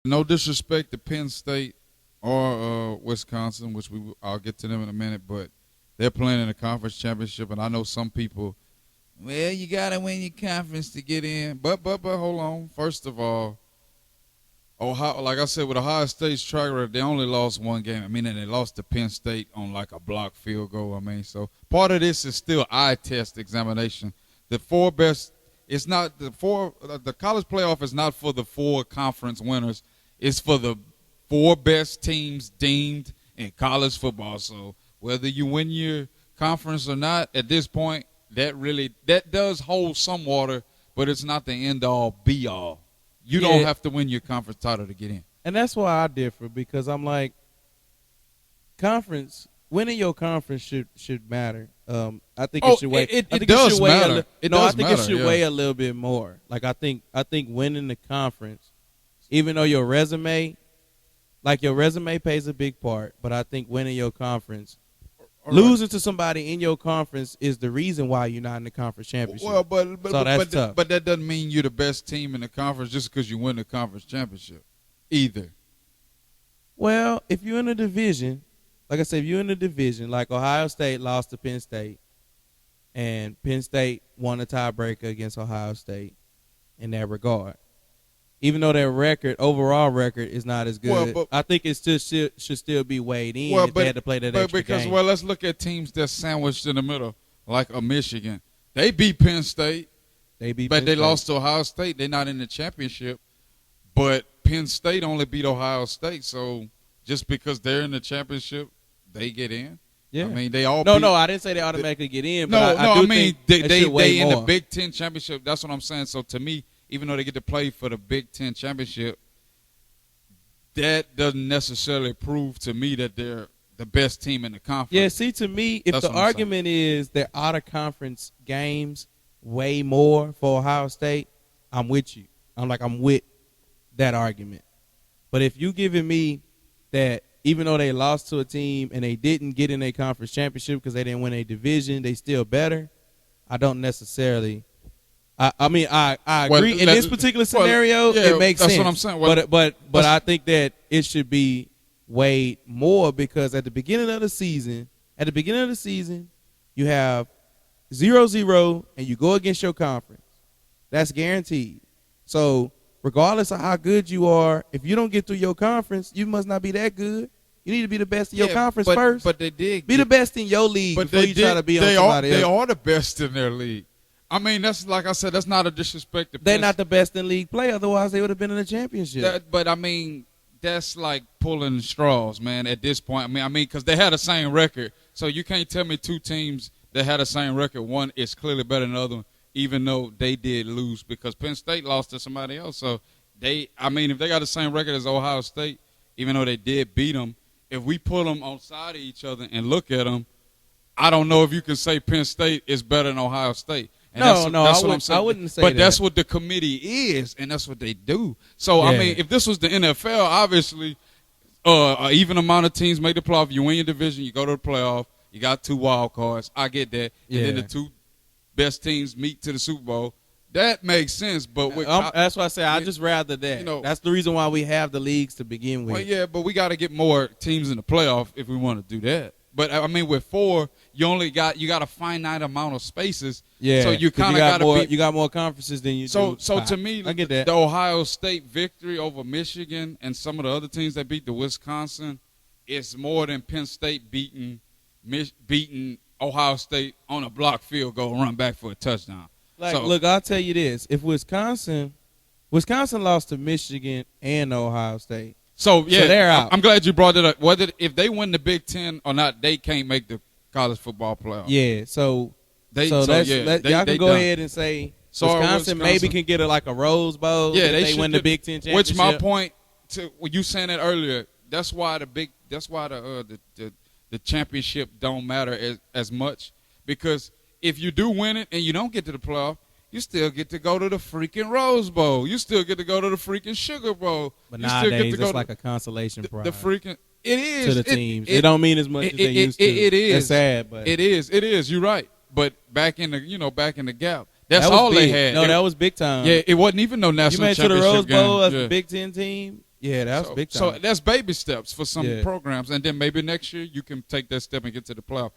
No disrespect to Penn State or Wisconsin, which I'll get to them in a minute, but they're playing in a conference championship, and I know some people. Well, you gotta win your conference to get in, but hold on. First of all, Ohio, like I said, with Ohio State's track record, they only lost one game. I mean, and they lost to Penn State on like a block field goal. I mean, so part of this is still eye test examination. The four best. It's not the four. The college playoff is not for the four conference winners. It's for the four best teams deemed in college football. So whether you win your conference or not, at this point, that does hold some water, but it's not the end all be all. You don't have to win your conference title to get in. And that's why I differ, because I'm like, winning your conference should matter. I think it should weigh. It does matter. I think it should weigh a little bit more. Like I think winning the conference, even though your resume plays a big part, but I think winning your conference, losing to somebody in your conference is the reason why you're not in the conference championship. Well, but that's tough. But that doesn't mean you're the best team in the conference just because you win the conference championship, either. Well, if you're in a division, like I said, if you're in a division, like Ohio State lost to Penn State, and Penn State won a tiebreaker against Ohio State in that regard. Even though their overall record is not as good, I think it should still be weighed in if they had to play that extra game. Well, let's look at teams that's sandwiched in the middle, like a Michigan. They beat Penn State, but they lost to Ohio State. They're not in the championship, but Penn State only beat Ohio State. So just because they're in the championship, they get in. Yeah. I mean, they all. No, I didn't say they automatically get in. But I mean they in more. the Big Ten championship. That's what I'm saying. So to me, even though they get to play for the Big Ten championship, that doesn't necessarily prove to me that they're the best team in the conference. Yeah, see, to me, if the argument is that out-of-conference games weigh more for Ohio State, I'm with you. I'm with that argument. But if you giving me that even though they lost to a team and they didn't get in a conference championship because they didn't win a division, they still better, I don't necessarily – I agree. In this particular scenario, it makes sense. That's what I'm saying. But I think that it should be weighed more because at the beginning of the season, you have 0-0 and you go against your conference. That's guaranteed. So regardless of how good you are, if you don't get through your conference, you must not be that good. You need to be the best in your conference first. But they did be the best in your league before you try to be on somebody else. They are the best in their league. I mean, that's like I said, that's not a disrespect. They're not the best in league play. Otherwise, they would have been in the championship. But I mean, that's like pulling straws, man. At this point, I mean, because they had the same record, so you can't tell me two teams that had the same record. One is clearly better than the other, even though they did lose because Penn State lost to somebody else. So if they got the same record as Ohio State, even though they did beat them, if we put them on side of each other and look at them, I don't know if you can say Penn State is better than Ohio State. And that's what I'm saying. I wouldn't say but that. That's what the committee is, and that's what they do. So, I mean, if this was the NFL, obviously, an even amount of teams make the playoff. You win your division, you go to the playoff, you got 2 wild cards. I get that. Yeah. And then the 2 best teams meet to the Super Bowl. That makes sense. But that's why I say I just rather that. That's the reason why we have the leagues to begin with. Well, yeah, but we got to get more teams in the playoff if we want to do that. But I mean, with 4, you got a finite amount of spaces. Yeah. So you kind of got to be. You got more conferences than you do. So to me, I get that. The Ohio State victory over Michigan and some of the other teams that beat the Wisconsin is more than Penn State beating Ohio State on a block field goal, run back for a touchdown. Look, I'll tell you this: if Wisconsin lost to Michigan and Ohio State. So they're out. I'm glad you brought it up. Whether if they win the Big Ten or not, they can't make the college football playoff. Yeah, y'all can go ahead and say Wisconsin maybe can get a Rose Bowl if they win the Big Ten championship. Which my point to you saying that earlier. That's why the championship don't matter as much, because if you do win it and you don't get to the playoff, you still get to go to the freaking Rose Bowl. You still get to go to the freaking Sugar Bowl. But nowadays, it's like a consolation prize. It is. To the teams. It don't mean as much as they used to. It is. It's sad, but. It is. You're right. But back in the gap, that's all big. they had. No, that was big time. Yeah, it wasn't even no national championship game. You made to the Rose Bowl as a Big Ten team. Yeah, that's big time. So that's baby steps for some Yeah. programs, and then maybe next year you can take that step and get to the playoff.